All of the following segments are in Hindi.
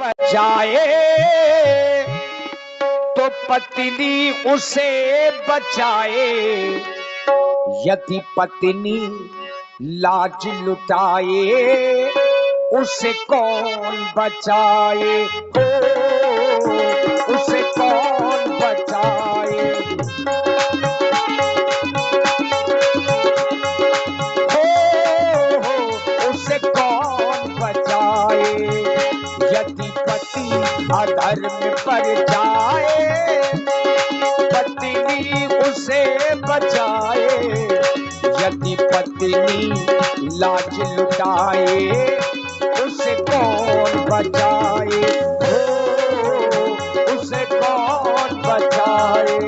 पर जाए तो पत्नी उसे बचाए, यदि पत्नी लाज लुटाए उसे कौन बचाए, हो उसे कौन बचाए, हो उसे कौन बचाए। यदि पति अधर्म पर जाए पत्नी उसे बचाए, यदि पत्नी लाज लुटाए उसे कौन बचाए, हो उसे कौन बचाए।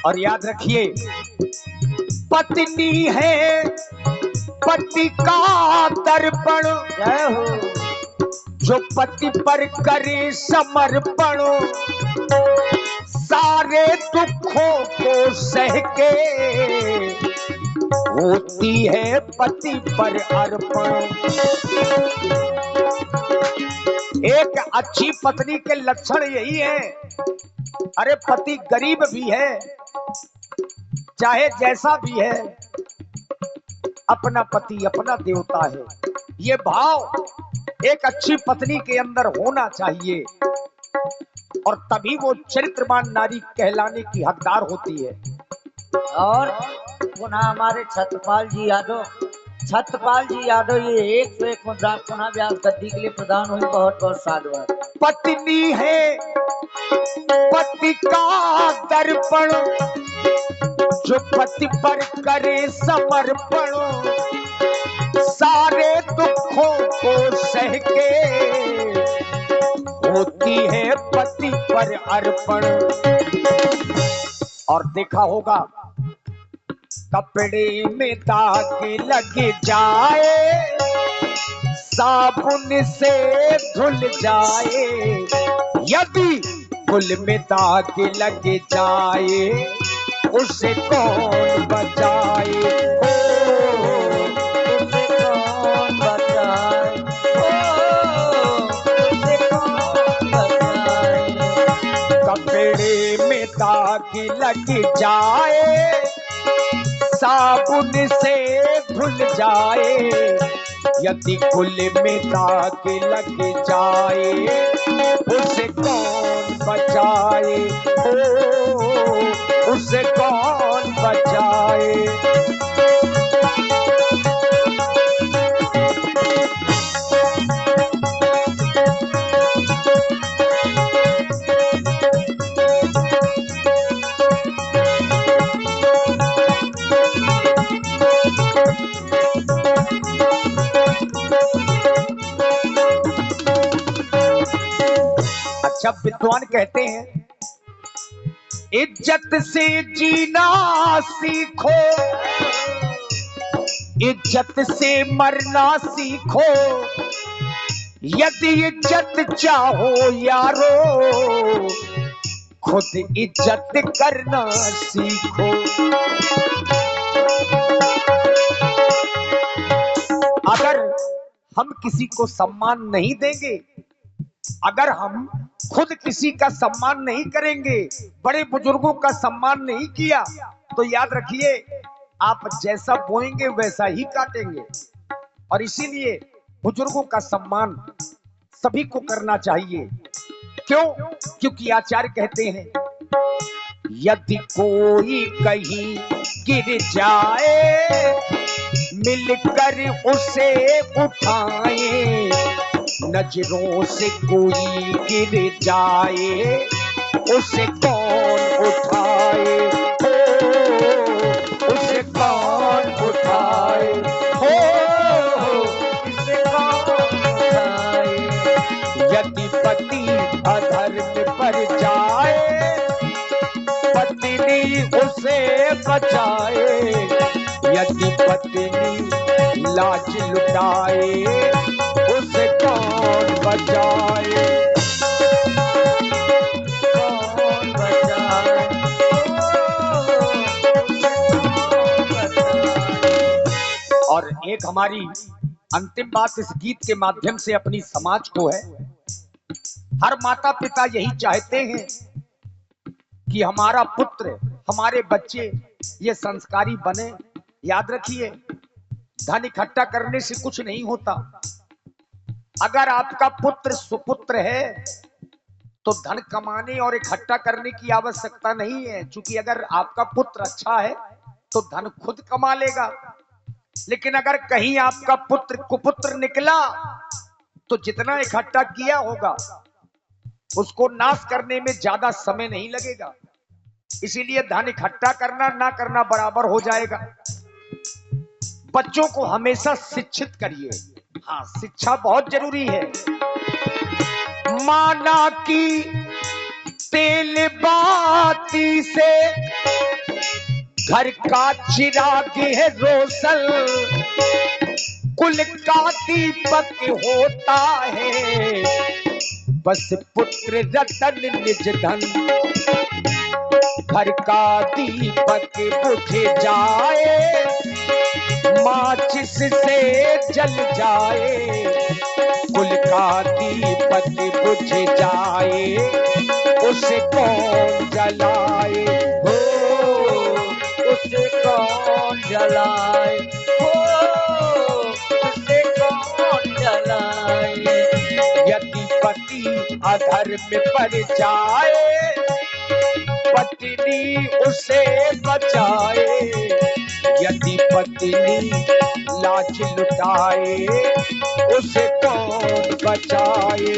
और याद रखिए, पत्नी है पति का दर्पण, जो पति पर करे समर्पण, सारे दुखों को सह के होती है पति पर अर्पण। एक अच्छी पत्नी के लक्षण यही है। अरे पति गरीब भी है, चाहे जैसा भी है, अपना पति अपना देवता है, ये भाव एक अच्छी पत्नी के अंदर होना चाहिए, और तभी वो चरित्रवान नारी कहलाने की हकदार होती है। और पुनः हमारे छत्रपाल जी यादव ये 101 मुद्रा पुनः व्यास गद्दी के लिए प्रदान हुई। बहुत बहुत साधुवाद। पत्नी है पति का दर्पण, जो पति पर करे समर्पण, सारे दुखों को सह के होती है पति पर अर्पण। और देखा होगा, कपड़े में दाग लग जाए साबुन से धुल जाए, यदि फूल में दाग लग जाए उसे कौन बचाए, हो उसे कौन बचाए, हो उसे कौन बचाए। कपड़े में दाग लग जाए साबुन से धुल जाए, यदि फूल में दाग लग जाए उसे कौन बचाए, हो उसे कौन बचाए। अच्छा, विद्वान कहते हैं इज्जत से जीना सीखो, इज्जत से मरना सीखो, यदि इज्जत चाहो यारो खुद इज्जत करना सीखो। अगर हम किसी को सम्मान नहीं देंगे, अगर हम खुद किसी का सम्मान नहीं करेंगे, बड़े बुजुर्गों का सम्मान नहीं किया, तो याद रखिए आप जैसा बोएंगे वैसा ही काटेंगे। और इसीलिए बुजुर्गों का सम्मान सभी को करना चाहिए। क्यों? क्योंकि आचार्य कहते हैं यदि कोई कहीं गिर जाए मिलकर उसे उठाए, नजरों से कोई गिर जाए उसे कौन उठाए, हो उसे कौन उठाए, हो उसे कौन उठाए। यदि पति अधर्म पर जाए पत्नी उसे बचाए, यदि पत्नी लाज लुटाए उसे कौन बचाए। कौन बचाए, कौन बचाए। और एक हमारी अंतिम बात इस गीत के माध्यम से अपनी समाज को है, हर माता पिता यही चाहते हैं कि हमारा पुत्र, हमारे बच्चे ये संस्कारी बने। याद रखिए, धन इकट्ठा करने से कुछ नहीं होता। अगर आपका पुत्र सुपुत्र है तो धन कमाने और इकट्ठा करने की आवश्यकता नहीं है, क्योंकि अगर आपका पुत्र अच्छा है तो धन खुद कमा लेगा। लेकिन अगर कहीं आपका पुत्र कुपुत्र निकला तो जितना इकट्ठा किया होगा उसको नाश करने में ज्यादा समय नहीं लगेगा। इसीलिए धन इकट्ठा करना ना करना बराबर हो जाएगा। बच्चों को हमेशा शिक्षित करिए। हाँ, शिक्षा बहुत जरूरी है। माना कि तेल बाती से घर का चिराग है रोशन, कुल का दीपक होता है, बस पुत्र रतन निज धन। घर का दीपक बुझ जाए, माचिस से जल जाए, कुल का दीपक बुझ जाए उसे कौन जलाए। हो उसे कौन जलाए, हो उसे कौन जलाए। यदि पति अधर्म पड़ जाए, पत्नी उसे बचाए, यदि पत्नी लाज लुटाए उसे कौन बचाए।